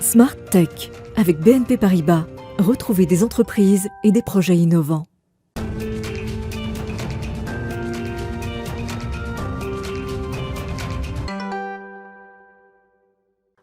Smart Tech avec BNP Paribas. Retrouvez des entreprises et des projets innovants.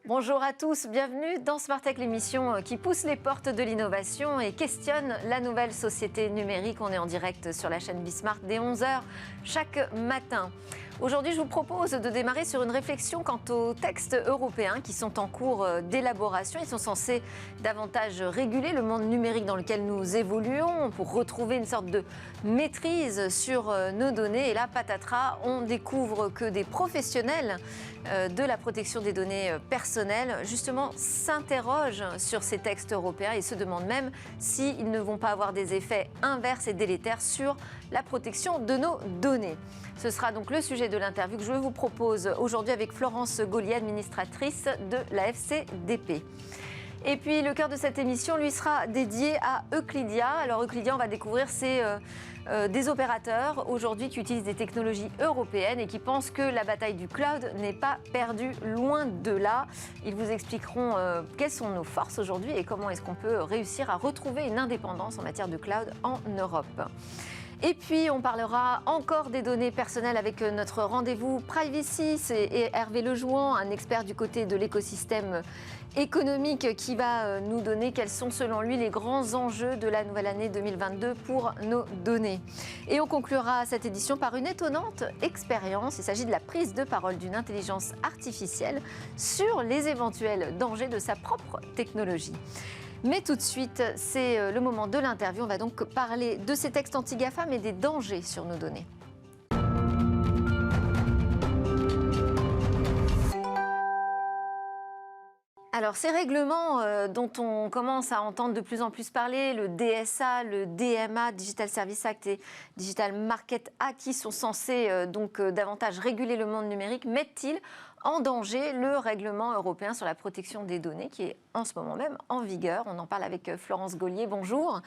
Bonjour à tous, bienvenue dans Smart Tech, l'émission qui pousse les portes de l'innovation et questionne la nouvelle société numérique. On est en direct sur la chaîne Bismart dès 11h chaque matin. Aujourd'hui, je vous propose de démarrer sur une réflexion quant aux textes européens qui sont en cours d'élaboration. Ils sont censés davantage réguler le monde numérique dans lequel nous évoluons pour retrouver une sorte de maîtrise sur nos données. Et là, patatras, on découvre que des professionnels de la protection des données personnelles, justement, s'interrogent sur ces textes européens et se demandent même s'ils ne vont pas avoir des effets inverses et délétères sur la protection de nos données. Ce sera donc le sujet de l'interview que je vous propose aujourd'hui avec Florence Gaulier, administratrice de la FCDP. Et puis le cœur de cette émission lui sera dédié à Euclidia. Alors Euclidia, on va découvrir des opérateurs aujourd'hui qui utilisent des technologies européennes et qui pensent que la bataille du cloud n'est pas perdue, loin de là. Ils vous expliqueront quelles sont nos forces aujourd'hui et comment est-ce qu'on peut réussir à retrouver une indépendance en matière de cloud en Europe. Et puis, on parlera encore des données personnelles avec notre rendez-vous Privacy. C'est Hervé Lejouan, un expert du côté de l'écosystème économique qui va nous donner quels sont selon lui les grands enjeux de la nouvelle année 2022 pour nos données. Et on conclura cette édition par une étonnante expérience. Il s'agit de la prise de parole d'une intelligence artificielle sur les éventuels dangers de sa propre technologie. Mais tout de suite, c'est le moment de l'interview. On va donc parler de ces textes anti-GAFAM et des dangers sur nos données. Alors, ces règlements dont on commence à entendre de plus en plus parler, le DSA, le DMA, Digital Service Act et Digital Market Act, qui sont censés davantage réguler le monde numérique, mettent-ils en danger le règlement européen sur la protection des données qui est en ce moment même en vigueur? On en parle avec Florence Gaulier. Bonjour.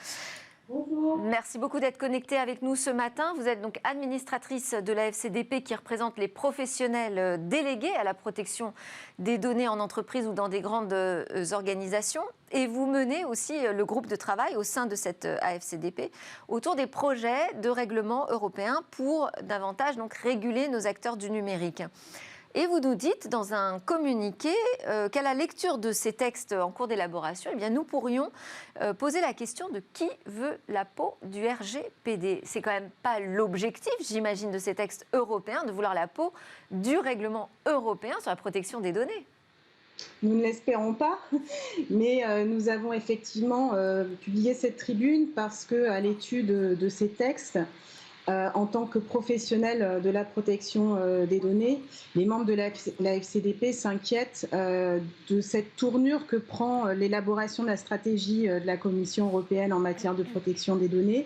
Bonjour. Merci beaucoup d'être connectée avec nous ce matin. Vous êtes donc administratrice de la FCDP qui représente les professionnels délégués à la protection des données en entreprise ou dans des grandes organisations. Et vous menez aussi le groupe de travail au sein de cette AFCDP autour des projets de règlement européen pour davantage donc réguler nos acteurs du numérique. Et vous nous dites dans un communiqué qu'à la lecture de ces textes en cours d'élaboration, eh bien, nous pourrions poser la question de qui veut la peau du RGPD. C'est quand même pas l'objectif, j'imagine, de ces textes européens, de vouloir la peau du règlement européen sur la protection des données. Nous ne l'espérons pas, mais nous avons effectivement publié cette tribune parce qu'à l'étude de ces textes, en tant que professionnels de la protection des données, les membres de la FCDP s'inquiètent de cette tournure que prend l'élaboration de la stratégie de la Commission européenne en matière de protection des données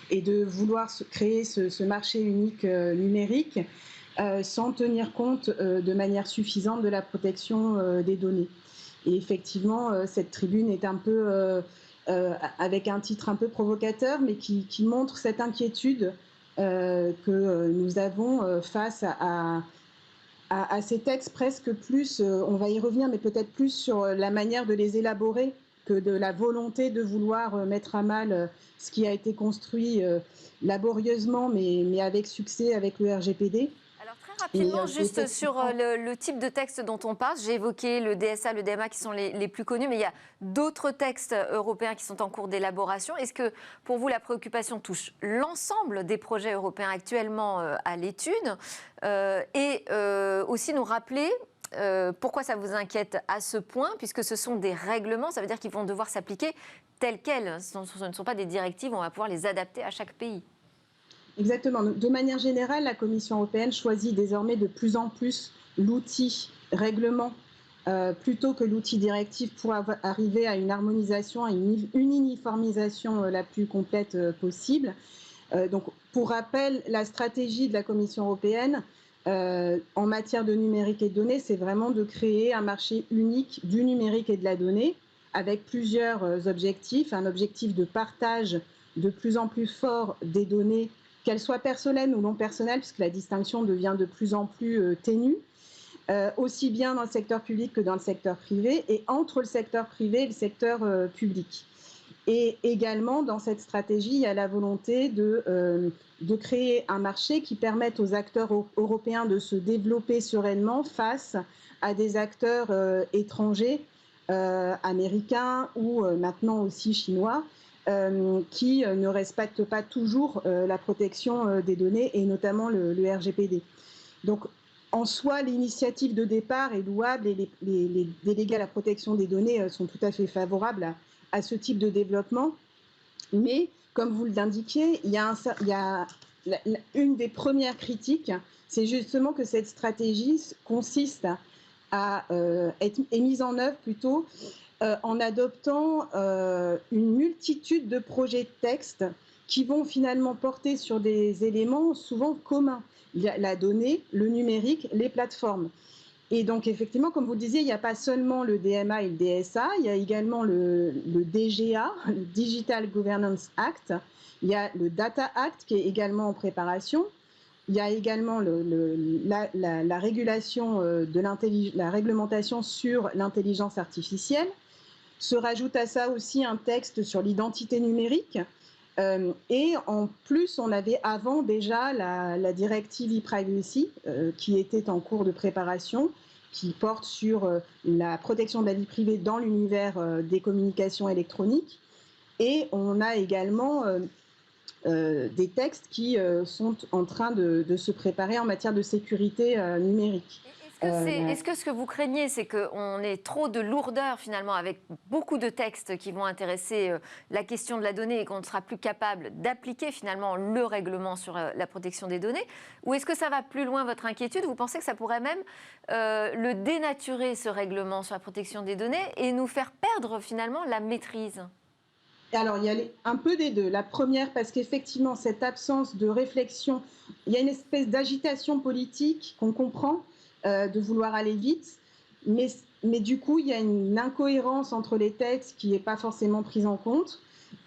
et de vouloir créer ce marché unique numérique sans tenir compte de manière suffisante de la protection des données. Et effectivement, cette tribune est un peu avec un titre un peu provocateur, mais qui montre cette inquiétude que nous avons face à ces textes presque plus, on va y revenir, mais peut-être plus sur la manière de les élaborer que de la volonté de vouloir mettre à mal ce qui a été construit laborieusement, mais avec succès avec le RGPD. Rapidement, juste sur le type de texte dont on parle, j'ai évoqué le DSA, le DMA qui sont les plus connus, mais il y a d'autres textes européens qui sont en cours d'élaboration. Est-ce que pour vous la préoccupation touche l'ensemble des projets européens actuellement à l'étude et aussi nous rappeler pourquoi ça vous inquiète à ce point, puisque ce sont des règlements, ça veut dire qu'ils vont devoir s'appliquer tels quels. Ce ne sont pas des directives, on va pouvoir les adapter à chaque pays. Exactement. De manière générale, la Commission européenne choisit désormais de plus en plus l'outil règlement plutôt que l'outil directive pour arriver à une harmonisation, à une uniformisation la plus complète possible. Donc, pour rappel, la stratégie de la Commission européenne en matière de numérique et de données, c'est vraiment de créer un marché unique du numérique et de la donnée avec plusieurs objectifs. Un objectif de partage de plus en plus fort des données, qu'elles soient personnelles ou non personnelles, puisque la distinction devient de plus en plus ténue. aussi bien dans le secteur public que dans le secteur privé, et entre le secteur privé et le secteur public. Et également, dans cette stratégie, il y a la volonté de créer un marché qui permette aux acteurs européens de se développer sereinement face à des acteurs étrangers, américains ou maintenant aussi chinois, qui ne respectent pas toujours la protection des données et notamment le RGPD. Donc, en soi, l'initiative de départ est louable et les délégués à la protection des données sont tout à fait favorables à ce type de développement. Mais, comme vous l'indiquiez, il y a une des premières critiques, c'est justement que cette stratégie consiste à être mise en œuvre plutôt en adoptant une multitude de projets de texte qui vont finalement porter sur des éléments souvent communs. Il y a la donnée, le numérique, les plateformes. Et donc, effectivement, comme vous le disiez, il n'y a pas seulement le DMA et le DSA, il y a également le DGA, le Digital Governance Act, il y a le Data Act qui est également en préparation, il y a également la régulation la réglementation sur l'intelligence artificielle. Se rajoute à ça aussi un texte sur l'identité numérique. Et en plus, on avait avant déjà la directive e-privacy qui était en cours de préparation, qui porte sur la protection de la vie privée dans l'univers des communications électroniques. Et on a également des textes qui sont en train de se préparer en matière de sécurité numérique. Est-ce que ce que vous craignez, c'est qu'on ait trop de lourdeur finalement avec beaucoup de textes qui vont intéresser la question de la donnée et qu'on ne sera plus capable d'appliquer finalement le règlement sur la protection des données? Ou est-ce que ça va plus loin, votre inquiétude? Vous pensez que ça pourrait même le dénaturer, ce règlement sur la protection des données, et nous faire perdre finalement la maîtrise? Alors, il y a un peu des deux. La première, parce qu'effectivement, cette absence de réflexion, il y a une espèce d'agitation politique qu'on comprend, de vouloir aller vite, mais du coup, il y a une incohérence entre les textes qui n'est pas forcément prise en compte,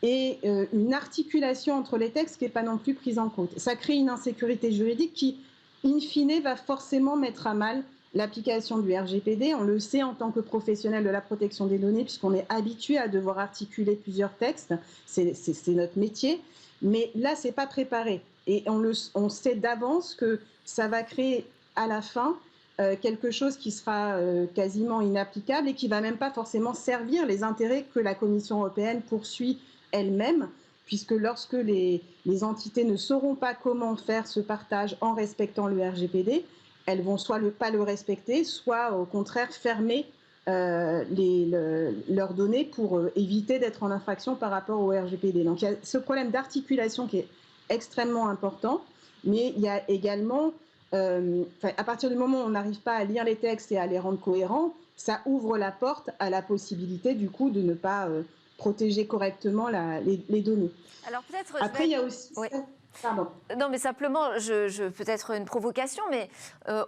et une articulation entre les textes qui n'est pas non plus prise en compte. Ça crée une insécurité juridique qui, in fine, va forcément mettre à mal l'application du RGPD. On le sait en tant que professionnel de la protection des données, puisqu'on est habitué à devoir articuler plusieurs textes. C'est notre métier. Mais là, ce n'est pas préparé. Et on sait d'avance que ça va créer à la fin quelque chose qui sera quasiment inapplicable et qui ne va même pas forcément servir les intérêts que la Commission européenne poursuit elle-même, puisque lorsque les entités ne sauront pas comment faire ce partage en respectant le RGPD, elles vont soit pas le respecter, soit au contraire fermer leurs données pour éviter d'être en infraction par rapport au RGPD. Donc il y a ce problème d'articulation qui est extrêmement important, mais il y a également, à partir du moment où on n'arrive pas à lire les textes et à les rendre cohérents, ça ouvre la porte à la possibilité du coup de ne pas protéger correctement les données. Alors peut-être. Après, il y a aussi. Oui. Pardon. Non, mais simplement, peut-être une provocation, mais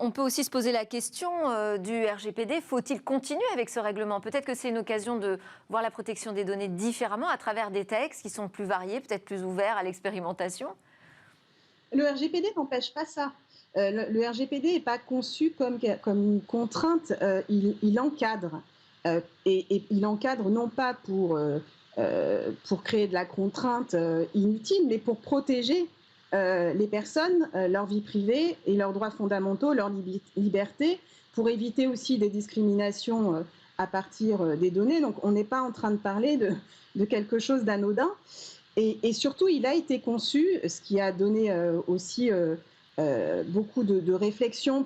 on peut aussi se poser la question du RGPD. Faut-il continuer avec ce règlement? Peut-être que c'est une occasion de voir la protection des données différemment à travers des textes qui sont plus variés, peut-être plus ouverts à l'expérimentation. Le RGPD n'empêche pas ça. Le RGPD n'est pas conçu comme une contrainte, il encadre. Et il encadre non pas pour créer de la contrainte inutile, mais pour protéger les personnes, leur vie privée et leurs droits fondamentaux, leur liberté, pour éviter aussi des discriminations à partir des données. Donc on n'est pas en train de parler de quelque chose d'anodin. Et surtout, il a été conçu, ce qui a donné aussi beaucoup de réflexion.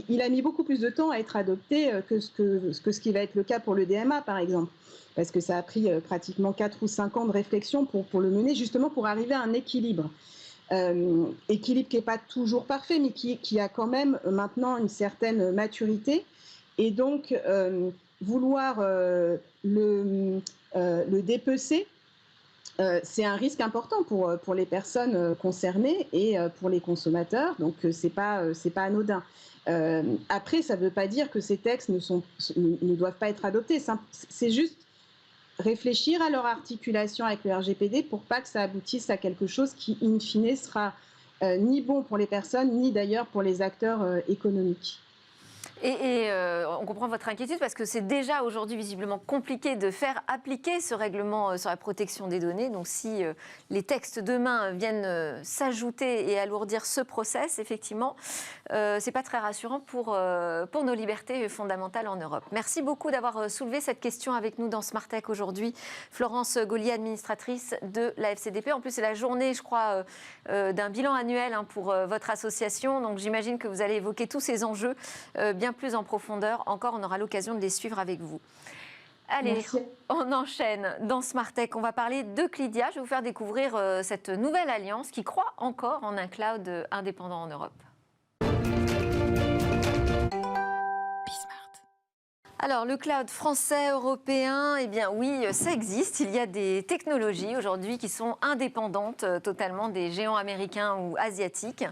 Il a mis beaucoup plus de temps à être adopté que ce qui va être le cas pour le DMA, par exemple. Parce que ça a pris pratiquement 4 ou 5 ans de réflexion pour le mener, justement pour arriver à un équilibre. Équilibre qui n'est pas toujours parfait, mais qui a quand même maintenant une certaine maturité. Et donc, vouloir le dépecer, c'est un risque important pour les personnes concernées et pour les consommateurs, donc c'est pas anodin. Après, ça ne veut pas dire que ces textes ne doivent pas être adoptés, c'est juste réfléchir à leur articulation avec le RGPD pour pas que ça aboutisse à quelque chose qui, in fine, sera ni bon pour les personnes, ni d'ailleurs pour les acteurs économiques. On comprend votre inquiétude parce que c'est déjà aujourd'hui visiblement compliqué de faire appliquer ce règlement sur la protection des données. Donc si les textes demain viennent s'ajouter et alourdir ce process, effectivement, c'est pas très rassurant pour nos libertés fondamentales en Europe. Merci beaucoup d'avoir soulevé cette question avec nous dans Smart Tech aujourd'hui. Florence Gaulier, administratrice de la FCDP. En plus, c'est la journée, je crois, d'un bilan annuel pour votre association. Donc j'imagine que vous allez évoquer tous ces enjeux bien plus en profondeur. Encore, on aura l'occasion de les suivre avec vous. Allez, merci. On enchaîne dans Smart Tech. On va parler de Clydia. Je vais vous faire découvrir cette nouvelle alliance qui croit encore en un cloud indépendant en Europe. Alors, le cloud français, européen, eh bien oui, ça existe. Il y a des technologies aujourd'hui qui sont indépendantes totalement des géants américains ou asiatiques.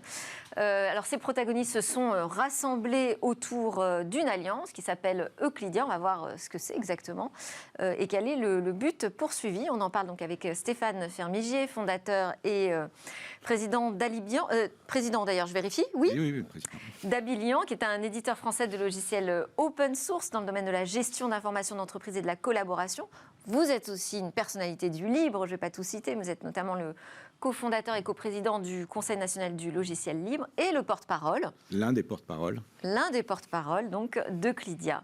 Alors, ces protagonistes se sont rassemblés autour d'une alliance qui s'appelle Euclidia. On va voir ce que c'est exactement et quel est le but poursuivi. On en parle donc avec Stéphane Fermigier, fondateur et président d'Alibian. Président d'ailleurs, je vérifie, oui, président. D'Abilian, qui est un éditeur français de logiciels open source dans le domaine de la gestion d'informations d'entreprise et de la collaboration. Vous êtes aussi une personnalité du libre, je ne vais pas tout citer, mais vous êtes notamment le cofondateur et coprésident du Conseil national du logiciel libre et le porte-parole. L'un des porte-paroles. L'un des porte-paroles, donc, de Clydia.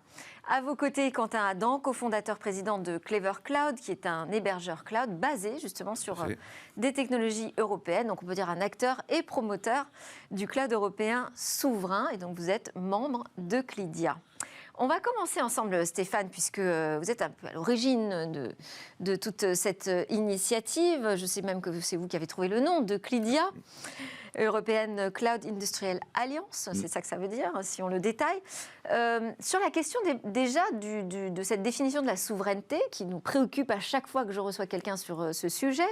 À vos côtés, Quentin Adam, cofondateur président de Clever Cloud, qui est un hébergeur cloud basé justement sur des technologies européennes. Donc on peut dire un acteur et promoteur du cloud européen souverain. Et donc vous êtes membre de Clydia. On va commencer ensemble, Stéphane, puisque vous êtes un peu à l'origine de toute cette initiative. Je sais même que c'est vous qui avez trouvé le nom de Clydia, European Cloud Industrial Alliance, c'est ça que ça veut dire, si on le détaille. Sur la question déjà de cette définition de la souveraineté, qui nous préoccupe à chaque fois que je reçois quelqu'un sur ce sujet,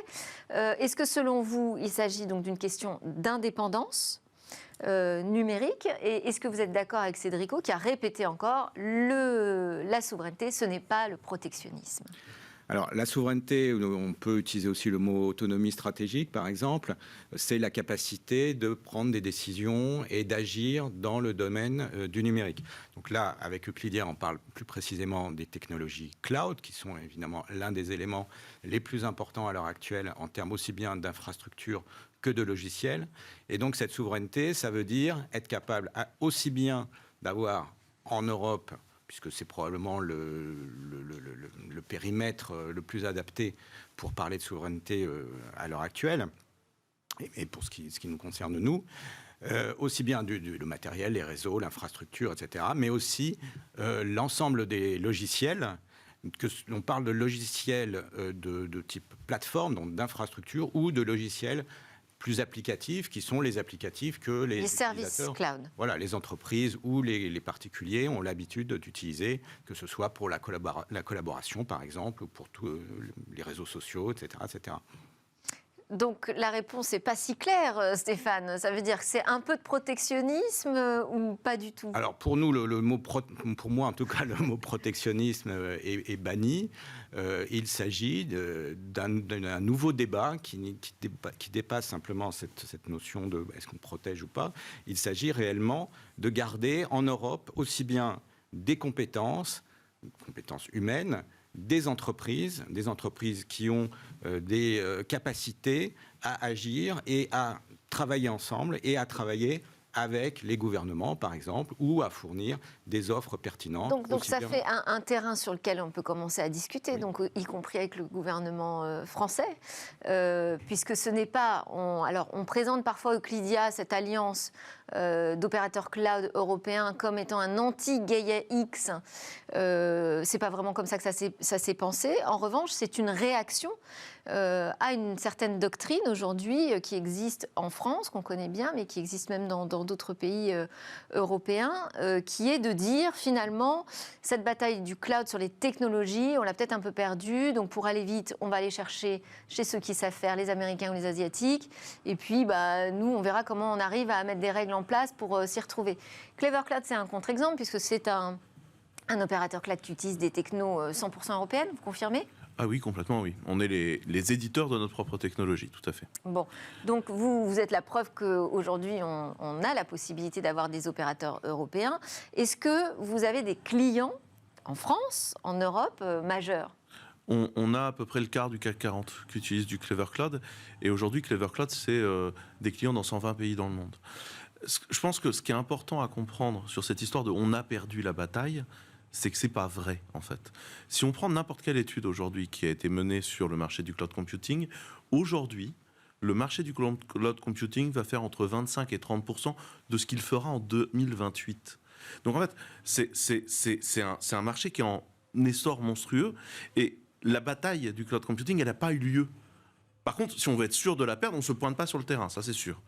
est-ce que selon vous, il s'agit donc d'une question d'indépendance numérique, et est-ce que vous êtes d'accord avec Cédrico qui a répété encore la souveraineté, ce n'est pas le protectionnisme? Alors, la souveraineté, on peut utiliser aussi le mot autonomie stratégique, par exemple, c'est la capacité de prendre des décisions et d'agir dans le domaine du numérique. Donc là, avec Euclidia, on parle plus précisément des technologies cloud, qui sont évidemment l'un des éléments les plus importants à l'heure actuelle en termes aussi bien d'infrastructures que de logiciels. Et donc, cette souveraineté, ça veut dire être capable aussi bien d'avoir en Europe, puisque c'est probablement le périmètre le plus adapté pour parler de souveraineté à l'heure actuelle, et pour ce qui nous concerne nous, aussi bien le matériel, les réseaux, l'infrastructure, etc., mais aussi l'ensemble des logiciels. On parle de logiciels de type plateforme, donc d'infrastructure, ou de logiciels plus applicatifs, qui sont les applicatifs que les services cloud. Voilà, les entreprises ou les particuliers ont l'habitude d'utiliser, que ce soit pour la collaboration, par exemple, ou pour tous les réseaux sociaux, etc., etc. Donc la réponse n'est pas si claire, Stéphane. Ça veut dire que c'est un peu de protectionnisme ou pas du tout? Alors pour nous, pour moi en tout cas, le mot protectionnisme est banni. Il s'agit d'un nouveau débat qui dépasse simplement cette notion de est-ce qu'on protège ou pas. Il s'agit réellement de garder en Europe aussi bien des compétences humaines, des entreprises qui ont des capacités à agir et à travailler ensemble et à travailler avec les gouvernements, par exemple, ou à fournir des offres pertinentes. Donc ça fait un terrain sur lequel on peut commencer à discuter, donc y compris avec le gouvernement français, puisque ce n'est pas... on présente parfois Euclidia, cette alliance d'opérateurs cloud européens, comme étant un anti-Gaia X. C'est pas vraiment comme ça que ça s'est pensé. En revanche, c'est une réaction à une certaine doctrine aujourd'hui qui existe en France, qu'on connaît bien, mais qui existe même dans d'autres pays européens, qui est de dire finalement cette bataille du cloud sur les technologies, on l'a peut-être un peu perdue, donc pour aller vite, on va aller chercher chez ceux qui savent faire, les Américains ou les Asiatiques, et puis nous, on verra comment on arrive à mettre des règles en place pour s'y retrouver. Clever Cloud, c'est un contre-exemple, puisque c'est un un opérateur cloud qui utilise des technos 100% européennes, vous confirmez ? Ah oui, complètement, oui. On est les éditeurs de notre propre technologie, tout à fait. Bon, donc vous êtes la preuve qu'aujourd'hui, on a la possibilité d'avoir des opérateurs européens. Est-ce que vous avez des clients en France, en Europe, majeurs ? On a à peu près le quart du CAC 40 qui utilise du Clever Cloud. Et aujourd'hui, Clever Cloud, c'est des clients dans 120 pays dans le monde. Je pense que ce qui est important à comprendre sur cette histoire de « on a perdu la bataille », c'est que c'est pas vrai, en fait. Si on prend n'importe quelle étude aujourd'hui qui a été menée sur le marché du cloud computing, aujourd'hui, le marché du cloud computing va faire entre 25 et 30% de ce qu'il fera en 2028. Donc, en fait, c'est un marché qui est en essor monstrueux et la bataille du cloud computing, elle n'a pas eu lieu. Par contre, si on veut être sûr de la perdre, on ne se pointe pas sur le terrain, ça c'est sûr.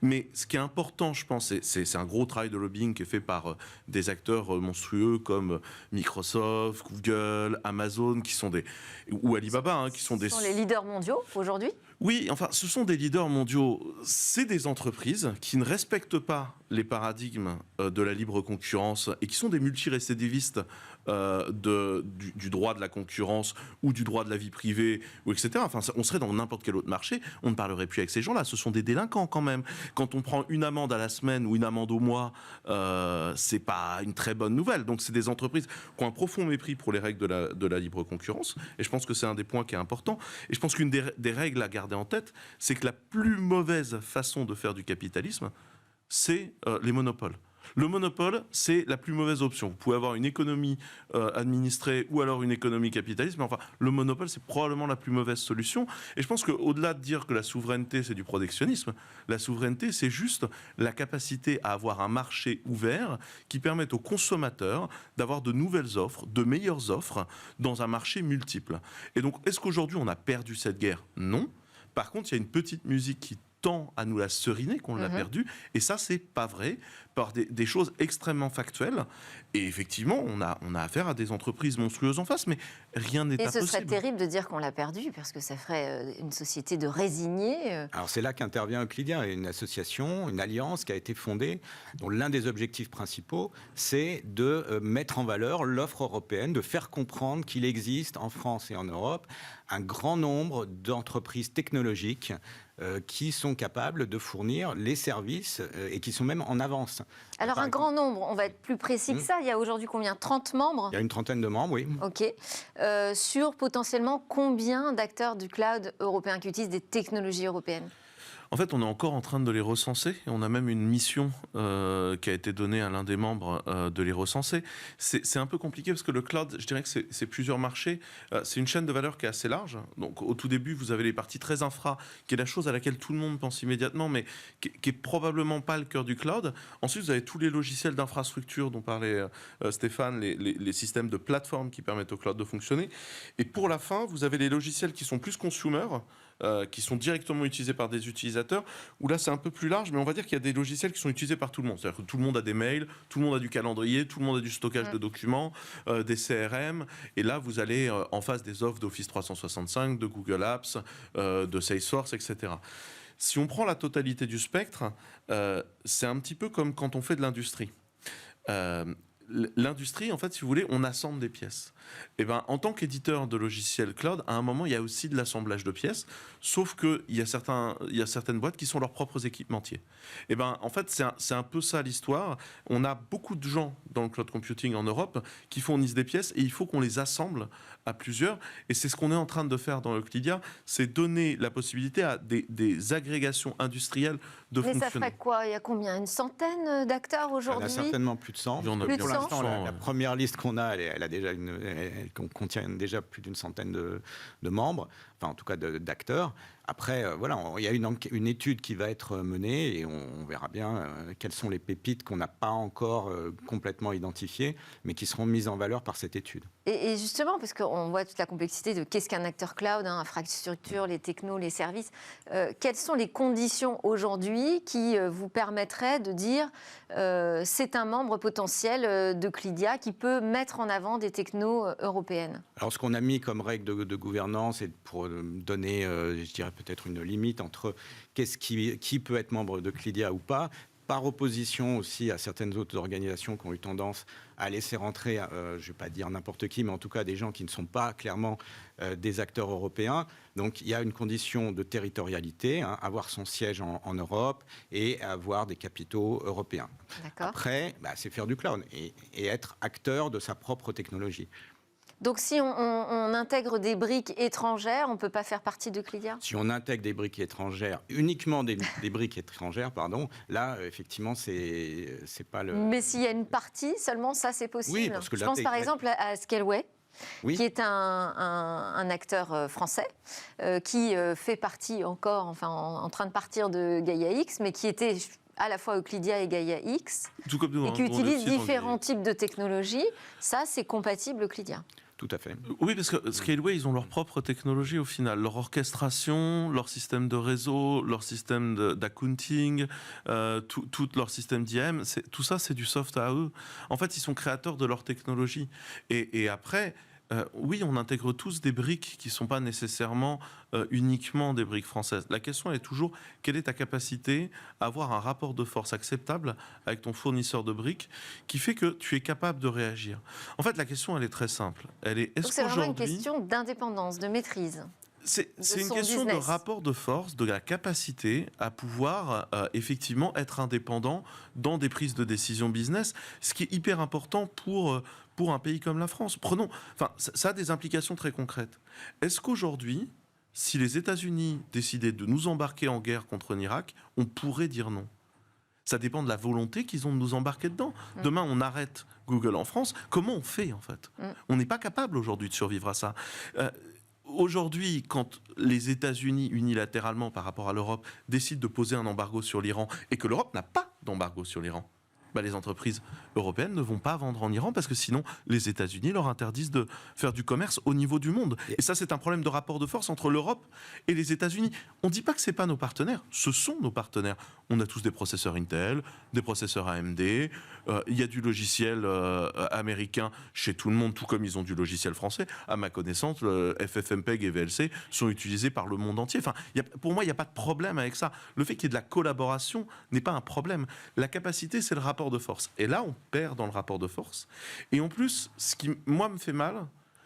Mais ce qui est important, je pense, c'est un gros travail de lobbying qui est fait par des acteurs monstrueux comme Microsoft, Google, Amazon, qui sont ou Alibaba, qui sont des... Ce sont les leaders mondiaux aujourd'hui ? Oui, enfin, ce sont des leaders mondiaux. C'est des entreprises qui ne respectent pas les paradigmes de la libre concurrence et qui sont des multirécidivistes du droit de la concurrence ou du droit de la vie privée, ou etc. Enfin, on serait dans n'importe quel autre marché, on ne parlerait plus avec ces gens-là. Ce sont des délinquants quand même. Quand on prend une amende à la semaine ou une amende au mois, c'est pas une très bonne nouvelle. Donc, c'est des entreprises qui ont un profond mépris pour les règles de la libre concurrence. Et je pense que c'est un des points qui est important. Et je pense qu'une des règles à garder en tête, c'est que la plus mauvaise façon de faire du capitalisme, c'est les monopoles. Le monopole, c'est la plus mauvaise option. Vous pouvez avoir une économie administrée ou alors une économie capitaliste, mais enfin, le monopole, c'est probablement la plus mauvaise solution. Et je pense qu'au-delà de dire que la souveraineté, c'est du protectionnisme, la souveraineté, c'est juste la capacité à avoir un marché ouvert qui permette aux consommateurs d'avoir de nouvelles offres, de meilleures offres dans un marché multiple. Et donc, est-ce qu'aujourd'hui, on a perdu cette guerre ? Non. Par contre, il y a une petite musique qui tend à nous la seriner qu'on l'a perdu, et ça, c'est pas vrai, par des choses extrêmement factuelles. Et effectivement, on a affaire à des entreprises monstrueuses en face, mais rien n'est impossible. Et ce serait terrible de dire qu'on l'a perdu, parce que ça ferait une société de résignés. Alors c'est là qu'intervient Euclidia, une association, une alliance qui a été fondée, dont l'un des objectifs principaux, c'est de mettre en valeur l'offre européenne, de faire comprendre qu'il existe en France et en Europe un grand nombre d'entreprises technologiques qui sont capables de fournir les services et qui sont même en avance. Alors un grand nombre, on va être plus précis que ça, il y a aujourd'hui combien ? 30 membres ? Il y a une trentaine de membres, oui. Ok. Sur potentiellement combien d'acteurs du cloud européen qui utilisent des technologies européennes ? En fait, on est encore en train de les recenser. On a même une mission qui a été donnée à l'un des membres de les recenser. C'est un peu compliqué parce que le cloud, je dirais que c'est plusieurs marchés. C'est une chaîne de valeur qui est assez large. Donc, au tout début, vous avez les parties très infra, qui est la chose à laquelle tout le monde pense immédiatement, mais qui est probablement pas le cœur du cloud. Ensuite, vous avez tous les logiciels d'infrastructure dont parlait Stéphane, les systèmes de plateforme qui permettent au cloud de fonctionner. Et pour la fin, vous avez les logiciels qui sont plus consumer, qui sont directement utilisés par des utilisateurs, où là c'est un peu plus large, mais on va dire qu'il y a des logiciels qui sont utilisés par tout le monde. C'est-à-dire que tout le monde a des mails, tout le monde a du calendrier, tout le monde a du stockage de documents, des CRM, et là vous allez en face des offres d'Office 365, de Google Apps, de Salesforce, etc. Si on prend la totalité du spectre, c'est un petit peu comme quand on fait de l'industrie. L'industrie, en fait, si vous voulez, on assemble des pièces. Et ben, en tant qu'éditeur de logiciels cloud, à un moment, il y a aussi de l'assemblage de pièces, sauf qu'il y a certaines boîtes qui sont leurs propres équipementiers. Et ben, en fait, c'est un peu ça l'histoire. On a beaucoup de gens dans le cloud computing en Europe qui fournissent des pièces et il faut qu'on les assemble à plusieurs. Et c'est ce qu'on est en train de faire dans Euclidia, c'est donner la possibilité à des agrégations industrielles de fonctionner. Mais ça ferait quoi ? Il y a combien ? Une centaine d'acteurs aujourd'hui ? Il y en a certainement plus de 100. Plus de 100. La première liste qu'on a, elle a déjà elle contient déjà plus d'une centaine de membres, enfin en tout cas d'acteurs. Après, voilà, il y a une étude qui va être menée et on verra bien quelles sont les pépites qu'on n'a pas encore complètement identifiées, mais qui seront mises en valeur par cette étude. Et justement, parce qu'on voit toute la complexité de qu'est-ce qu'un acteur cloud, infrastructure, les technos, les services, quelles sont les conditions aujourd'hui qui vous permettraient de dire c'est un membre potentiel d'Euclidia qui peut mettre en avant des technos européennes ? Alors ce qu'on a mis comme règle de gouvernance, et pour donner, je dirais peut-être une limite entre qui peut être membre d'Euclidia ou pas par opposition aussi à certaines autres organisations qui ont eu tendance à laisser rentrer, je ne vais pas dire n'importe qui, mais en tout cas des gens qui ne sont pas clairement des acteurs européens. Donc il y a une condition de territorialité, avoir son siège en Europe et avoir des capitaux européens. Après, c'est faire du cloud et être acteur de sa propre technologie. Donc si on intègre des briques étrangères, on ne peut pas faire partie de Clydia ? Si on intègre des briques étrangères, uniquement des briques étrangères, là, effectivement, c'est pas le... Mais s'il y a une partie seulement, ça, c'est possible. Oui, parce que je pense par exemple à Scaleway. Oui. Qui est un acteur français qui fait partie encore, en train de partir de Gaia X, mais qui était à la fois Euclidia et Gaia X, tout comme nous, et qui utilise différents types de technologies. Ça, c'est compatible Euclidia. Tout à fait. Oui, parce que Scaleway, ils ont leur propre technologie au final. Leur orchestration, leur système de réseau, leur système d'accounting, tout leur système d'IAM, tout ça, c'est du soft à eux. En fait, ils sont créateurs de leur technologie. Et après... oui, on intègre tous des briques qui ne sont pas nécessairement uniquement des briques françaises. La question est toujours, quelle est ta capacité à avoir un rapport de force acceptable avec ton fournisseur de briques qui fait que tu es capable de réagir. En fait, la question, elle est très simple. Donc c'est vraiment une question d'indépendance, de maîtrise. C'est une question de rapport de force, de la capacité à pouvoir effectivement être indépendant dans des prises de décision business, ce qui est hyper important pour un pays comme la France. Ça a des implications très concrètes. Est-ce qu'aujourd'hui, si les États-Unis décidaient de nous embarquer en guerre contre l'Irak, on pourrait dire non ? Ça dépend de la volonté qu'ils ont de nous embarquer dedans. Demain, on arrête Google en France. Comment on fait, en fait ? On n'est pas capable aujourd'hui de survivre à ça. Aujourd'hui, quand les États-Unis, unilatéralement par rapport à l'Europe, décident de poser un embargo sur l'Iran et que l'Europe n'a pas d'embargo sur l'Iran, les entreprises européennes ne vont pas vendre en Iran parce que sinon, les États-Unis leur interdisent de faire du commerce au niveau du monde. Et ça, c'est un problème de rapport de force entre l'Europe et les États-Unis. On ne dit pas que ce n'est pas nos partenaires. Ce sont nos partenaires. On a tous des processeurs Intel, des processeurs AMD. Il y a du logiciel américain chez tout le monde, tout comme ils ont du logiciel français. À ma connaissance, le FFmpeg et VLC sont utilisés par le monde entier. Pour moi, il n'y a pas de problème avec ça. Le fait qu'il y ait de la collaboration n'est pas un problème. La capacité, c'est le rapport de force. Et là, on perd dans le rapport de force. Et en plus, ce qui, moi, me fait mal,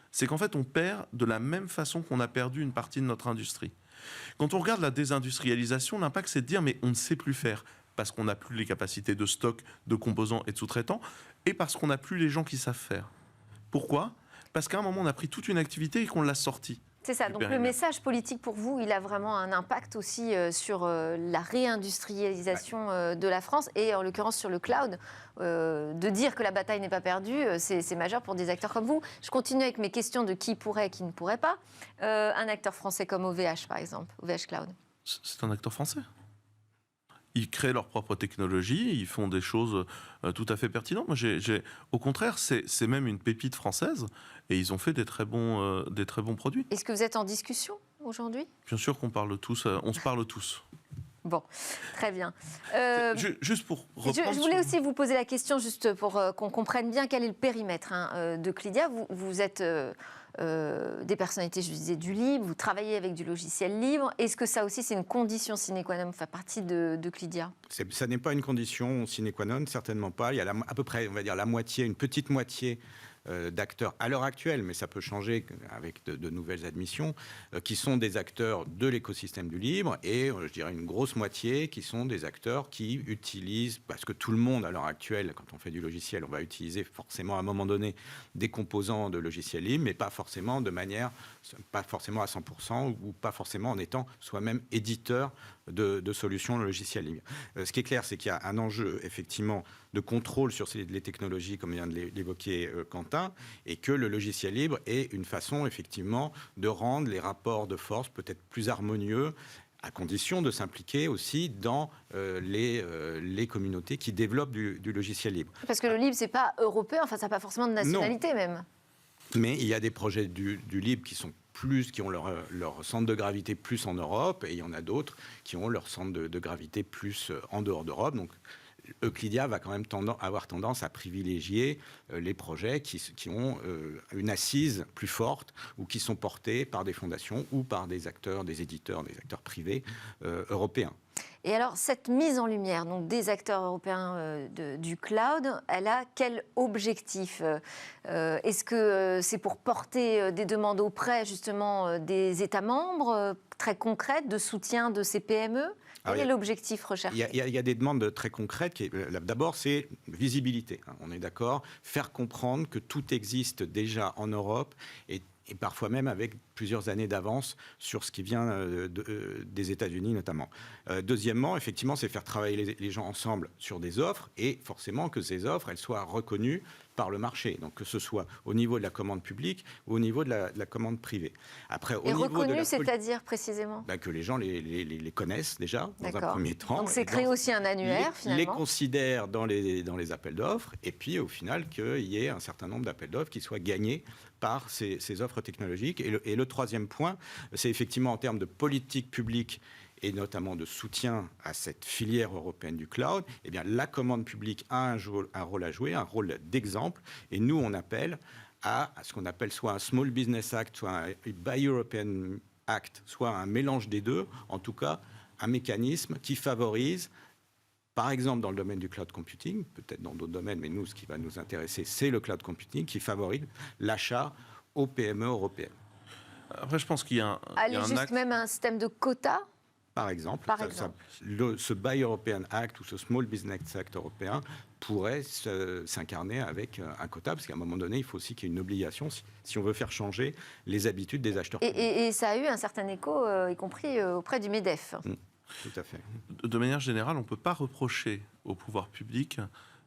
c'est qu'en fait, on perd de la même façon qu'on a perdu une partie de notre industrie. Quand on regarde la désindustrialisation, l'impact, c'est de dire, mais on ne sait plus faire, parce qu'on n'a plus les capacités de stock, de composants et de sous-traitants, et parce qu'on n'a plus les gens qui savent faire. Pourquoi ? Parce qu'à un moment, on a pris toute une activité et qu'on l'a sortie. C'est ça, donc le message politique pour vous, il a vraiment un impact aussi sur la réindustrialisation de la France et en l'occurrence sur le cloud. De dire que la bataille n'est pas perdue, c'est majeur pour des acteurs comme vous. Je continue avec mes questions de qui pourrait et qui ne pourrait pas. Un acteur français comme OVH par exemple, OVH Cloud. C'est un acteur français. Ils créent leur propre technologie, ils font des choses tout à fait pertinentes. Moi, au contraire, c'est même une pépite française et ils ont fait des très bons produits. Est-ce que vous êtes en discussion aujourd'hui ? Bien sûr qu'on parle tous, on se parle tous. Bon, très bien. Juste pour reprendre... Je voulais aussi vous poser la question, juste pour qu'on comprenne bien quel est le périmètre de Clydia. Vous êtes des personnalités, je disais, du libre, vous travaillez avec du logiciel libre. Est-ce que ça aussi, c'est une condition sine qua non, faire partie de Clydia ? Ça n'est pas une condition sine qua non, certainement pas. Il y a à peu près, on va dire, la moitié, une petite moitié d'acteurs à l'heure actuelle, mais ça peut changer avec de nouvelles admissions, qui sont des acteurs de l'écosystème du libre et je dirais une grosse moitié qui sont des acteurs qui utilisent, parce que tout le monde à l'heure actuelle, quand on fait du logiciel, on va utiliser forcément à un moment donné des composants de logiciel libre, mais pas forcément de manière, pas forcément à 100% ou pas forcément en étant soi-même éditeur de solutions logicielles libres. Ce qui est clair, c'est qu'il y a un enjeu effectivement de contrôle sur les technologies, comme vient de l'évoquer Quentin, et que le logiciel libre est une façon effectivement de rendre les rapports de force peut-être plus harmonieux, à condition de s'impliquer aussi dans les communautés qui développent du logiciel libre. Parce que le libre, c'est pas européen, enfin ça n'a pas forcément de nationalité même. Mais il y a des projets du libre qui ont leur centre de gravité plus en Europe, et il y en a d'autres qui ont leur centre de gravité plus en dehors d'Europe. Donc Euclidia va quand même avoir tendance à privilégier les projets qui ont une assise plus forte ou qui sont portés par des fondations ou par des acteurs, des éditeurs, des acteurs privés européens. Et alors, cette mise en lumière donc, des acteurs européens du cloud, elle a quel objectif? Est-ce que c'est pour porter des demandes auprès, justement, des États membres, très concrètes, de soutien de ces PME? Quel est l'objectif recherché? Il y a des demandes très concrètes. D'abord, c'est visibilité. On est d'accord. Faire comprendre que tout existe déjà en Europe et parfois même avec plusieurs années d'avance sur ce qui vient des États-Unis notamment. Deuxièmement, effectivement, c'est faire travailler les gens ensemble sur des offres et forcément que ces offres, elles soient reconnues par le marché. Donc que ce soit au niveau de la commande publique ou au niveau de la commande privée. Après, et reconnues, c'est-à-dire précisément que les gens les connaissent déjà dans un premier temps. Donc c'est créer aussi un annuaire finalement. Les considèrent dans les appels d'offres et puis au final qu'il y ait un certain nombre d'appels d'offres qui soient gagnés par ces offres technologiques. Et le troisième point, c'est effectivement en termes de politique publique et notamment de soutien à cette filière européenne du cloud, eh bien, la commande publique a un rôle à jouer, un rôle d'exemple. Et nous, on appelle à ce qu'on appelle soit un Small Business Act, soit un Buy European Act, soit un mélange des deux, en tout cas un mécanisme qui favorise, par exemple dans le domaine du cloud computing, peut-être dans d'autres domaines, mais nous, ce qui va nous intéresser, c'est le cloud computing, qui favorise l'achat aux PME européennes. Après, je pense qu'il y a même un système de quotas. Par exemple, ce Buy European Act ou ce Small Business Act européen pourrait s'incarner avec un quota, parce qu'à un moment donné, il faut aussi qu'il y ait une obligation si on veut faire changer les habitudes des acheteurs. Et ça a eu un certain écho, y compris auprès du MEDEF. Tout à fait. De manière générale, on ne peut pas reprocher au pouvoir public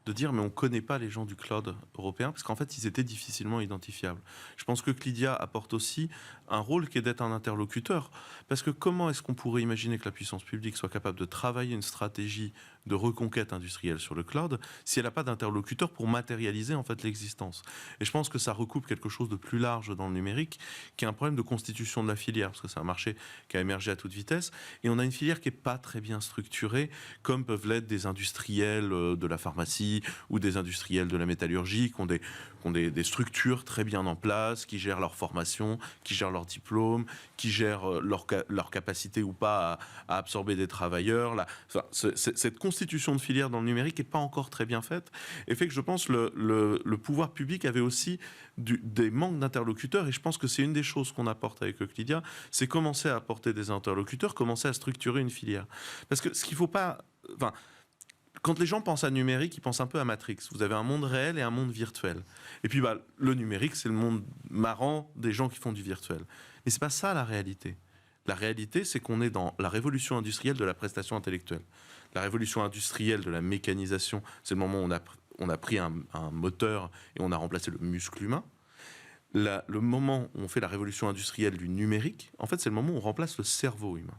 de dire mais on ne connaît pas les gens du cloud européen, parce qu'en fait, ils étaient difficilement identifiables. Je pense que Clydia apporte aussi un rôle qui est d'être un interlocuteur, parce que comment est-ce qu'on pourrait imaginer que la puissance publique soit capable de travailler une stratégie de reconquête industrielle sur le cloud si elle n'a pas d'interlocuteur pour matérialiser en fait l'existence? Et je pense que ça recoupe quelque chose de plus large dans le numérique, qui est un problème de constitution de la filière, parce que c'est un marché qui a émergé à toute vitesse, et on a une filière qui n'est pas très bien structurée, comme peuvent l'être des industriels de la pharmacie ou des industriels de la métallurgie qui ont des structures très bien en place, qui gèrent leur formation, qui gèrent leur diplôme, qui gèrent leur capacité ou pas à absorber des travailleurs. Cette constitution de filière dans le numérique n'est pas encore très bien faite, et fait que je pense le pouvoir public avait aussi des manques d'interlocuteurs, et je pense que c'est une des choses qu'on apporte avec Clydia, c'est commencer à apporter des interlocuteurs, commencer à structurer une filière. Parce que ce qu'il ne faut pas... Quand les gens pensent à numérique, ils pensent un peu à Matrix. Vous avez un monde réel et un monde virtuel. Et puis le numérique, c'est le monde marrant des gens qui font du virtuel. Mais ce n'est pas ça la réalité. La réalité, c'est qu'on est dans la révolution industrielle de la prestation intellectuelle. La révolution industrielle de la mécanisation, c'est le moment où on a pris un moteur et on a remplacé le muscle humain. Le moment où on fait la révolution industrielle du numérique, en fait, c'est le moment où on remplace le cerveau humain.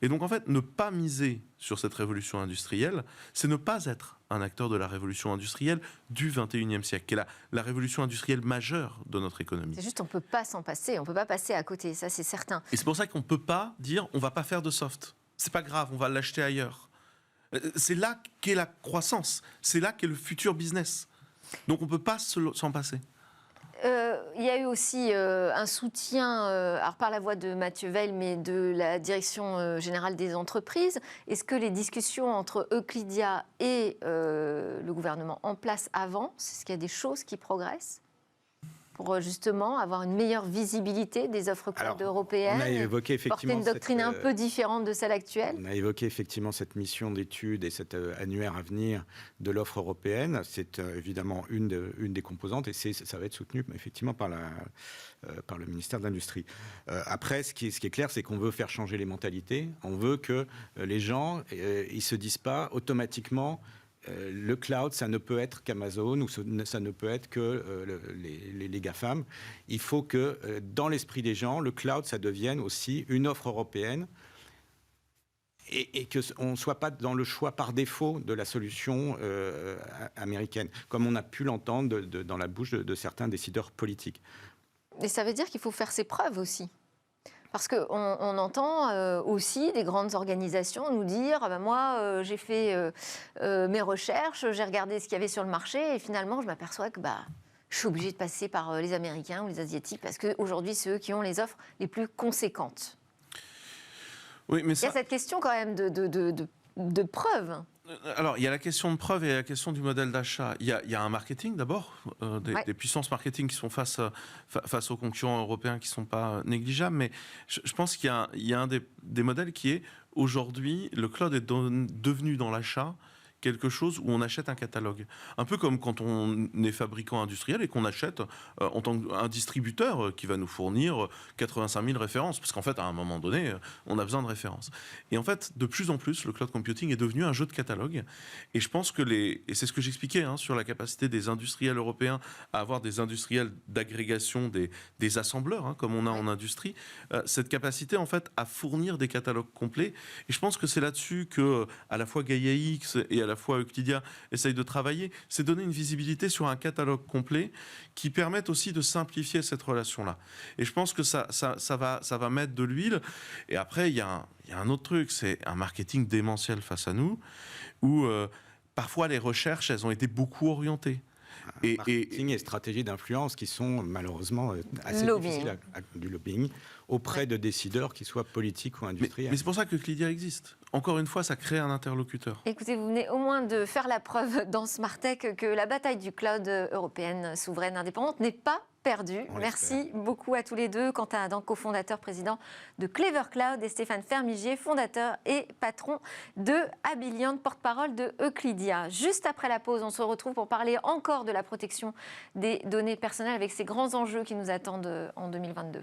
Et donc, en fait, ne pas miser sur cette révolution industrielle, c'est ne pas être un acteur de la révolution industrielle du 21e siècle, qui est la révolution industrielle majeure de notre économie. C'est juste, on ne peut pas s'en passer, on ne peut pas passer à côté, ça c'est certain. Et c'est pour ça qu'on ne peut pas dire, on ne va pas faire de soft. C'est pas grave, on va l'acheter ailleurs. C'est là qu'est la croissance, c'est là qu'est le futur business. Donc, on ne peut pas s'en passer. Il y a eu aussi un soutien, alors par la voix de Mathieu Weil, mais de la Direction générale des entreprises. Est-ce que les discussions entre Clydia et le gouvernement en place avancent? Est-ce qu'il y a des choses qui progressent pour justement avoir une meilleure visibilité des offres cloud européennes? On a évoqué effectivement porter une doctrine un peu différente de celle actuelle. On a évoqué effectivement cette mission d'étude et cet annuaire à venir de l'offre européenne. C'est évidemment une des composantes et ça va être soutenu effectivement par le ministère de l'Industrie. Après, ce qui est clair, c'est qu'on veut faire changer les mentalités. On veut que les gens ils se disent pas automatiquement le cloud, ça ne peut être qu'Amazon ou ça ne peut être que les GAFAM. Il faut que, dans l'esprit des gens, le cloud, ça devienne aussi une offre européenne et qu'on ne soit pas dans le choix par défaut de la solution américaine, comme on a pu l'entendre dans la bouche de certains décideurs politiques. Et ça veut dire qu'il faut faire ses preuves aussi. Parce qu'on entend aussi des grandes organisations nous dire moi, j'ai fait mes recherches, j'ai regardé ce qu'il y avait sur le marché et finalement, je m'aperçois que je suis obligée de passer par les Américains ou les Asiatiques parce qu'aujourd'hui, c'est eux qui ont les offres les plus conséquentes. Oui, mais Il y a cette question quand même de preuve. Alors, il y a la question de preuve et la question du modèle d'achat. Il y a un marketing d'abord, des puissances marketing qui sont face aux concurrents européens qui ne sont pas négligeables. Mais je pense qu'il y a un des modèles qui est, aujourd'hui, le cloud est devenu dans l'achat quelque chose où on achète un catalogue. Un peu comme quand on est fabricant industriel et qu'on achète en tant qu'un distributeur qui va nous fournir 85 000 références. Parce qu'en fait, à un moment donné, on a besoin de références. Et en fait, de plus en plus, le cloud computing est devenu un jeu de catalogue. Et je pense que et c'est ce que j'expliquais sur la capacité des industriels européens à avoir des industriels d'agrégation, des assembleurs, comme on a en industrie, cette capacité en fait à fournir des catalogues complets. Et je pense que c'est là-dessus que à la fois Gaia X et à la fois Euclidia essaye de travailler, c'est donner une visibilité sur un catalogue complet qui permette aussi de simplifier cette relation-là. Et je pense que ça va mettre de l'huile. Et après, il y a un autre truc, c'est un marketing démentiel face à nous, où parfois les recherches, elles ont été beaucoup orientées. Marketing et stratégie d'influence qui sont malheureusement assez difficiles, du lobbying auprès de décideurs, qu'ils soient politiques ou industriels. Mais c'est pour ça que Euclidia existe. Encore une fois, ça crée un interlocuteur. Écoutez, vous venez au moins de faire la preuve dans Smartech que la bataille du cloud européenne souveraine indépendante n'est pas perdue. Merci beaucoup à tous les deux. Quentin Adam, cofondateur, président de Clever Cloud, et Stéphane Fermigier, fondateur et patron de Abiliant, porte-parole de Euclidia. Juste après la pause, on se retrouve pour parler encore de la protection des données personnelles avec ces grands enjeux qui nous attendent en 2022.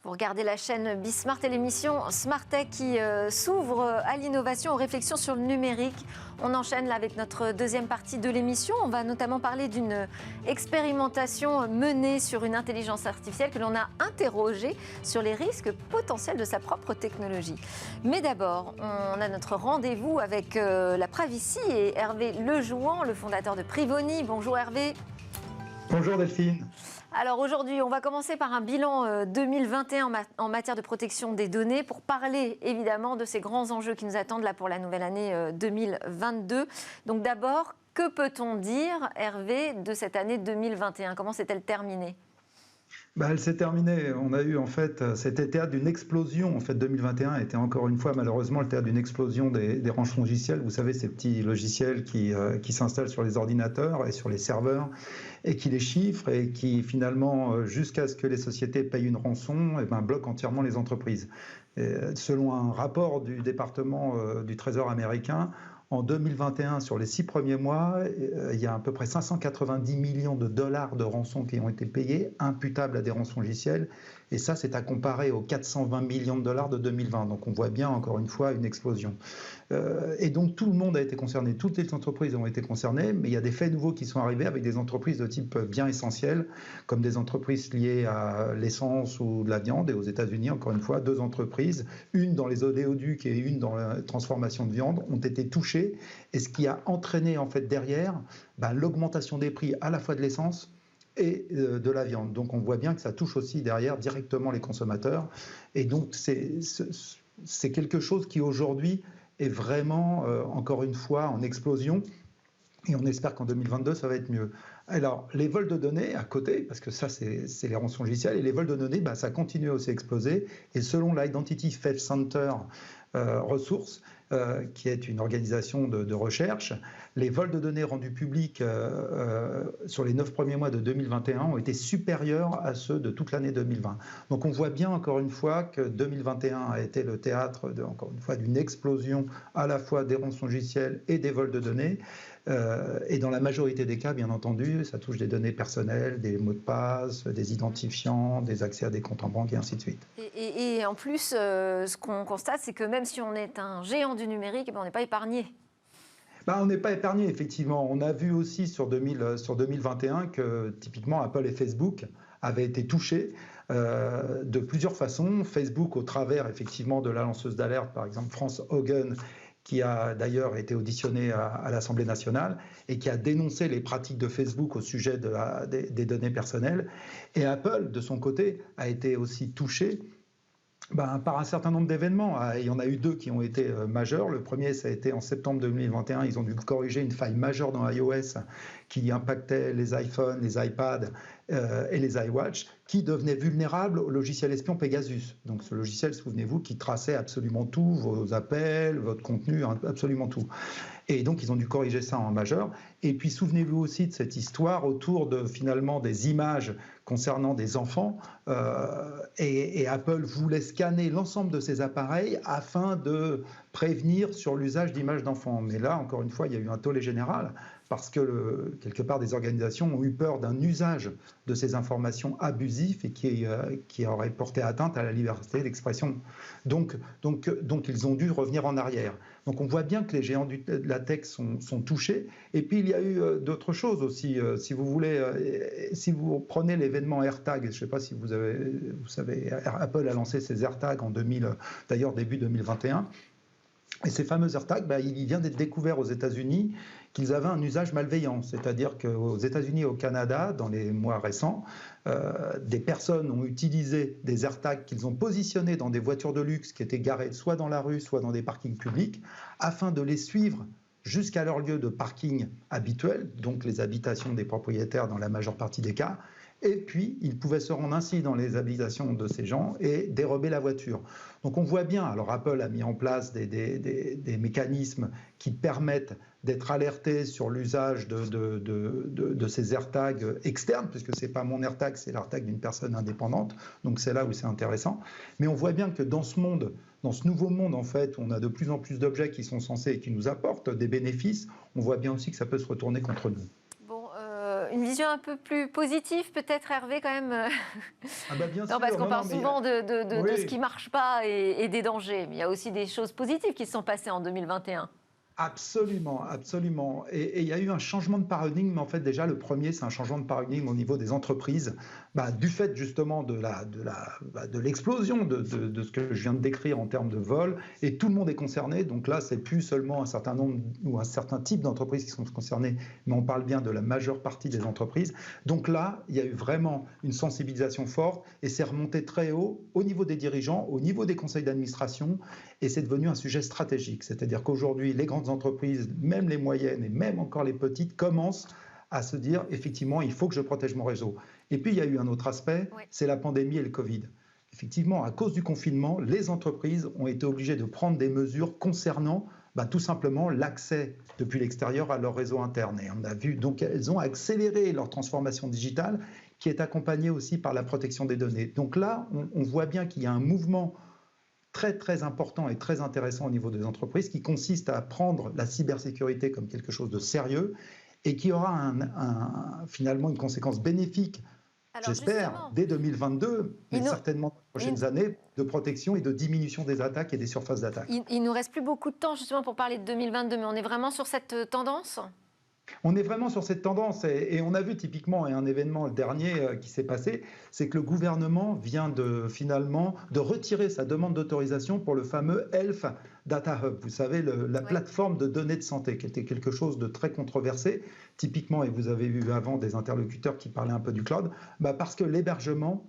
Vous regardez la chaîne Bismart et l'émission Smartech qui s'ouvre à l'innovation, aux réflexions sur le numérique. On enchaîne là avec notre deuxième partie de l'émission. On va notamment parler d'une expérimentation menée sur une intelligence artificielle que l'on a interrogée sur les risques potentiels de sa propre technologie. Mais d'abord, on a notre rendez-vous avec la Pravici et Hervé Lejouan, le fondateur de Privoni. Bonjour Hervé. Bonjour Delphine. Alors aujourd'hui, on va commencer par un bilan 2021 en matière de protection des données pour parler évidemment de ces grands enjeux qui nous attendent là pour la nouvelle année 2022. Donc d'abord, que peut-on dire, Hervé, de cette année 2021 ? Comment s'est-elle terminée ? Elle s'est terminée. On a eu en fait, c'était théâtre d'une explosion. En fait, 2021 était encore une fois malheureusement le théâtre d'une explosion des rançons logiciels. Vous savez, ces petits logiciels qui s'installent sur les ordinateurs et sur les serveurs et qui les chiffrent et qui finalement, jusqu'à ce que les sociétés payent une rançon, bloquent entièrement les entreprises. Et selon un rapport du département du Trésor américain, en 2021, sur les 6 premiers mois, il y a à peu près 590 millions de dollars de rançons qui ont été payés, imputables à des rançons logicielles. Et ça, c'est à comparer aux 420 millions de dollars de 2020. Donc on voit bien, encore une fois, une explosion. Et donc tout le monde a été concerné, toutes les entreprises ont été concernées, mais il y a des faits nouveaux qui sont arrivés avec des entreprises de type bien essentiel, comme des entreprises liées à l'essence ou de la viande. Et aux États-Unis, encore une fois, 2 entreprises, une dans les oléoducs et une dans la transformation de viande, ont été touchées. Et ce qui a entraîné en fait derrière l'augmentation des prix à la fois de l'essence et de la viande. Donc on voit bien que ça touche aussi derrière directement les consommateurs. Et donc c'est quelque chose qui aujourd'hui est vraiment, encore une fois, en explosion. Et on espère qu'en 2022, ça va être mieux. Alors, les vols de données à côté, parce que ça, c'est les rançons logicielles, et les vols de données, ça continue aussi à exploser. Et selon l'Identity Theft Center Ressources, qui est une organisation de recherche, les vols de données rendus publics sur les 9 premiers mois de 2021 ont été supérieurs à ceux de toute l'année 2020. Donc on voit bien encore une fois que 2021 a été le théâtre encore une fois d'une explosion à la fois des rançons logicielles et des vols de données. Et dans la majorité des cas, bien entendu, ça touche des données personnelles, des mots de passe, des identifiants, des accès à des comptes en banque et ainsi de suite. Et en plus, ce qu'on constate, c'est que même si on est un géant du numérique, on n'est pas épargné. On n'est pas épargné, effectivement. On a vu aussi sur 2021 que typiquement Apple et Facebook avaient été touchés de plusieurs façons. Facebook au travers effectivement de la lanceuse d'alerte, par exemple France Hogan, qui a d'ailleurs été auditionné à l'Assemblée nationale et qui a dénoncé les pratiques de Facebook au sujet des données personnelles. Et Apple, de son côté, a été aussi touché Par un certain nombre d'événements. Il y en a eu 2 qui ont été majeurs. Le premier, ça a été en septembre 2021. Ils ont dû corriger une faille majeure dans iOS qui impactait les iPhones, les iPads et les iWatch, qui devenaient vulnérables au logiciel espion Pegasus. Donc ce logiciel, souvenez-vous, qui traçait absolument tout, vos appels, votre contenu, absolument tout. Et donc ils ont dû corriger ça en majeur. Et puis souvenez-vous aussi de cette histoire autour de finalement des images concernant des enfants. Et Apple voulait scanner l'ensemble de ces appareils afin de prévenir sur l'usage d'images d'enfants. Mais là, encore une fois, il y a eu un tollé général parce que quelque part des organisations ont eu peur d'un usage de ces informations abusif et qui aurait porté atteinte à la liberté d'expression. Donc ils ont dû revenir en arrière. Donc on voit bien que les géants de la tech sont touchés. Et puis il y a eu d'autres choses aussi. Si vous voulez, si vous prenez l'événement AirTag, je ne sais pas si vous savez, Apple a lancé ses AirTags en d'ailleurs début 2021. Et ces fameux AirTags, il vient d'être découvert aux États-Unis qu'ils avaient un usage malveillant. C'est-à-dire qu'aux États-Unis et au Canada, dans les mois récents, des personnes ont utilisé des AirTags qu'ils ont positionnés dans des voitures de luxe qui étaient garées soit dans la rue, soit dans des parkings publics, afin de les suivre jusqu'à leur lieu de parking habituel, donc les habitations des propriétaires dans la majeure partie des cas. Et puis, ils pouvaient se rendre ainsi dans les habitations de ces gens et dérober la voiture. Donc on voit bien, alors Apple a mis en place des mécanismes qui permettent d'être alertés sur l'usage de ces AirTags externes, puisque ce n'est pas mon AirTag, c'est l'AirTag d'une personne indépendante. Donc c'est là où c'est intéressant. Mais on voit bien que dans ce monde, dans ce nouveau monde en fait, où on a de plus en plus d'objets qui sont censés et qui nous apportent des bénéfices, on voit bien aussi que ça peut se retourner contre nous. Une vision un peu plus positive, peut-être, Hervé, quand même. Bien sûr. Non, parce qu'on parle souvent de oui. ce qui ne marche pas et des dangers. Mais il y a aussi des choses positives qui se sont passées en 2021. Absolument, absolument. Et il y a eu un changement de paradigme. En fait, déjà, le premier, c'est un changement de paradigme au niveau des entreprises, du fait justement de l'explosion de ce que je viens de décrire en termes de vol. Et tout le monde est concerné. Donc là, c'est plus seulement un certain nombre ou un certain type d'entreprises qui sont concernées, mais on parle bien de la majeure partie des entreprises. Donc là, il y a eu vraiment une sensibilisation forte et c'est remonté très haut au niveau des dirigeants, au niveau des conseils d'administration. Et c'est devenu un sujet stratégique. C'est-à-dire qu'aujourd'hui, les grandes entreprises, même les moyennes et même encore les petites, commencent à se dire effectivement, il faut que je protège mon réseau. Et puis, il y a eu un autre aspect, c'est la pandémie et le Covid. Effectivement, à cause du confinement, les entreprises ont été obligées de prendre des mesures concernant tout simplement l'accès depuis l'extérieur à leur réseau interne. Et on a vu, donc, elles ont accéléré leur transformation digitale qui est accompagnée aussi par la protection des données. Donc là, on voit bien qu'il y a un mouvement très très important et très intéressant au niveau des entreprises qui consiste à prendre la cybersécurité comme quelque chose de sérieux et qui aura finalement une conséquence bénéfique, j'espère, dès 2022, mais certainement dans les prochaines années, de protection et de diminution des attaques et des surfaces d'attaque. Il ne nous reste plus beaucoup de temps justement pour parler de 2022, mais on est vraiment sur cette tendance ? On est vraiment sur cette tendance et on a vu typiquement, et un événement dernier qui s'est passé, c'est que le gouvernement vient finalement de retirer sa demande d'autorisation pour le fameux Health Data Hub, vous savez, la plateforme de données de santé, qui était quelque chose de très controversé, typiquement, et vous avez eu avant des interlocuteurs qui parlaient un peu du cloud, parce que l'hébergement,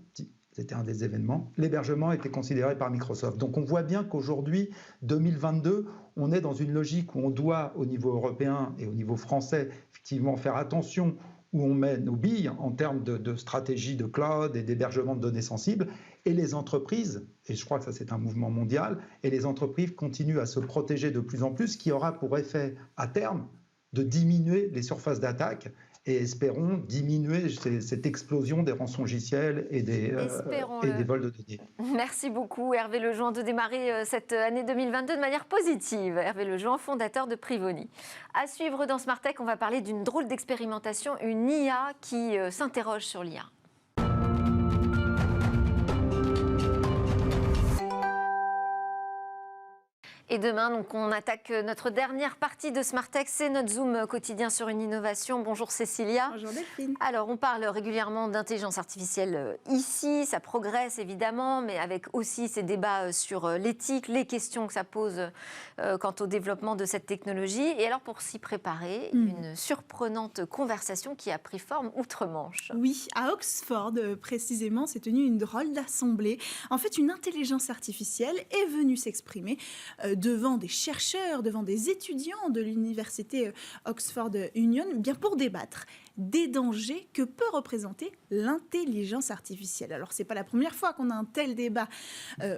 c'était un des événements, l'hébergement était considéré par Microsoft. Donc on voit bien qu'aujourd'hui, 2022, on est dans une logique où on doit, au niveau européen et au niveau français, effectivement faire attention où on met nos billes en termes de stratégie de cloud et d'hébergement de données sensibles. Et les entreprises, et je crois que ça c'est un mouvement mondial, et les entreprises continuent à se protéger de plus en plus, ce qui aura pour effet à terme de diminuer les surfaces d'attaque et espérons diminuer cette explosion des rançongiciels et des vols de données. Merci beaucoup Hervé Lejoin de démarrer cette année 2022 de manière positive. Hervé Lejoin, fondateur de Privoni. À suivre dans Smart Tech, on va parler d'une drôle d'expérimentation, une IA qui s'interroge sur l'IA. Et Et demain, donc, on attaque notre dernière partie de Smart Tech, c'est notre Zoom quotidien sur une innovation. Bonjour Cécilia. Bonjour Delphine. Alors, on parle régulièrement d'intelligence artificielle ici, ça progresse évidemment, mais avec aussi ces débats sur l'éthique, les questions que ça pose quant au développement de cette technologie. Et alors, pour s'y préparer, une surprenante conversation qui a pris forme outre-Manche. Oui, à Oxford, précisément, s'est tenue une drôle d'assemblée. En fait, une intelligence artificielle est venue s'exprimer devant des chercheurs, devant des étudiants de l'université Oxford Union, bien pour débattre des dangers que peut représenter l'intelligence artificielle. Alors, ce n'est pas la première fois qu'on a un tel débat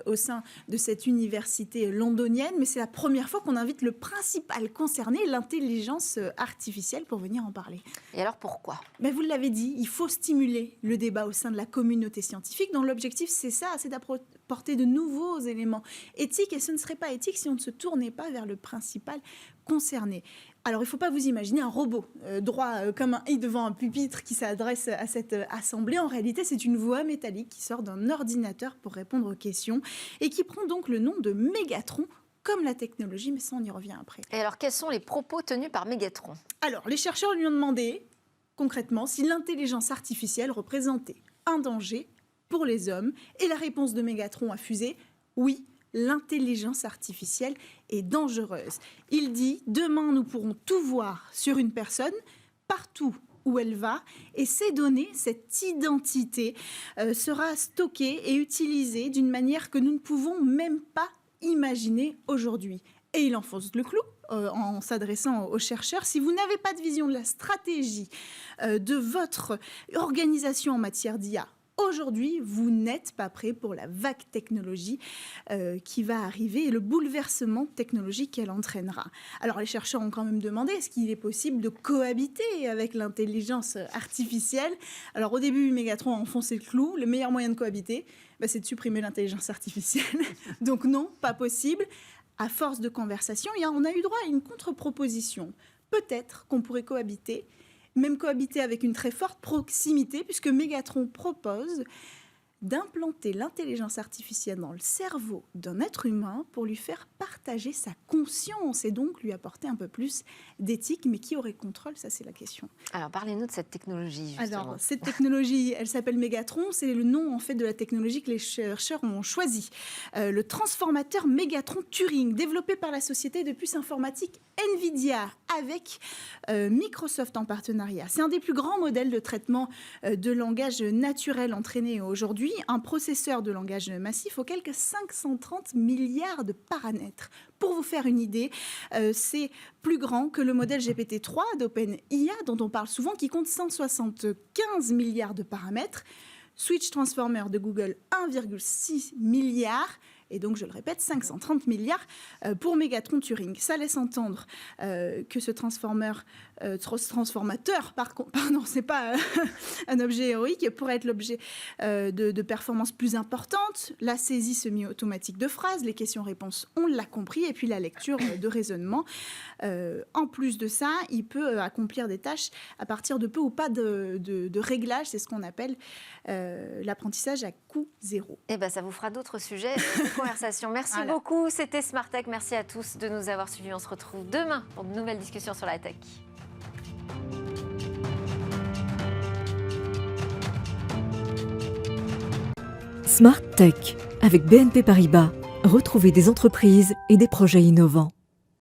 au sein de cette université londonienne, mais c'est la première fois qu'on invite le principal concerné, l'intelligence artificielle, pour venir en parler. Et alors, pourquoi ? Mais vous l'avez dit, il faut stimuler le débat au sein de la communauté scientifique, dont l'objectif, c'est ça, c'est d'apporter de nouveaux éléments éthiques, et ce ne serait pas éthique si on ne se tournait pas vers le principal concerné. Alors, il ne faut pas vous imaginer un robot droit comme un i devant un pupitre qui s'adresse à cette assemblée. En réalité, c'est une voix métallique qui sort d'un ordinateur pour répondre aux questions et qui prend donc le nom de Mégatron, comme la technologie, mais ça, on y revient après. Et alors, quels sont les propos tenus par Mégatron ? Alors, les chercheurs lui ont demandé, concrètement, si l'intelligence artificielle représentait un danger pour les hommes. Et la réponse de Mégatron a fusé « Oui, l'intelligence artificielle est dangereuse. » Il dit « Demain, nous pourrons tout voir sur une personne, partout où elle va, et ces données, cette identité, sera stockée et utilisée d'une manière que nous ne pouvons même pas imaginer aujourd'hui. » Et il enfonce le clou en s'adressant aux chercheurs. Si vous n'avez pas de vision de la stratégie de votre organisation en matière d'IA, aujourd'hui, vous n'êtes pas prêt pour la vague technologie qui va arriver et le bouleversement technologique qu'elle entraînera. Alors, les chercheurs ont quand même demandé est-ce qu'il est possible de cohabiter avec l'intelligence artificielle. Alors, au début, Mégatron a enfoncé le clou. Le meilleur moyen de cohabiter, c'est de supprimer l'intelligence artificielle. Donc non, pas possible. À force de conversation, on a eu droit à une contre-proposition. Peut-être qu'on pourrait cohabiter, même cohabiter avec une très forte proximité, puisque Mégatron propose d'implanter l'intelligence artificielle dans le cerveau d'un être humain pour lui faire partager sa conscience et donc lui apporter un peu plus d'éthique. Mais qui aurait contrôle ? Ça, c'est la question. Alors, parlez-nous de cette technologie, justement. Alors, cette technologie, elle s'appelle Mégatron. C'est le nom, en fait, de la technologie que les chercheurs ont choisi. Le transformateur Mégatron Turing, développé par la société de puces informatiques NVIDIA avec Microsoft en partenariat. C'est un des plus grands modèles de traitement de langage naturel entraîné aujourd'hui. Un processeur de langage massif auquel 530 milliards de paramètres. Pour vous faire une idée, c'est plus grand que le modèle GPT-3 d'OpenIA, dont on parle souvent, qui compte 175 milliards de paramètres. Switch Transformer de Google, 1,6 milliard. Et donc, je le répète, 530 milliards pour Mégatron Turing. Ça laisse entendre que ce transformateur, pardon, c'est pas un objet héroïque, pourrait être l'objet de performances plus importantes. La saisie semi-automatique de phrases, les questions-réponses, on l'a compris, et puis la lecture de raisonnement. En plus de ça, il peut accomplir des tâches à partir de peu ou pas de réglages. C'est ce qu'on appelle l'apprentissage à coût zéro. Eh bien, ça vous fera d'autres sujets de conversation. Merci beaucoup. C'était Smart Tech. Merci à tous de nous avoir suivis. On se retrouve demain pour de nouvelles discussions sur la tech. Smart Tech avec BNP Paribas. Retrouvez des entreprises et des projets innovants.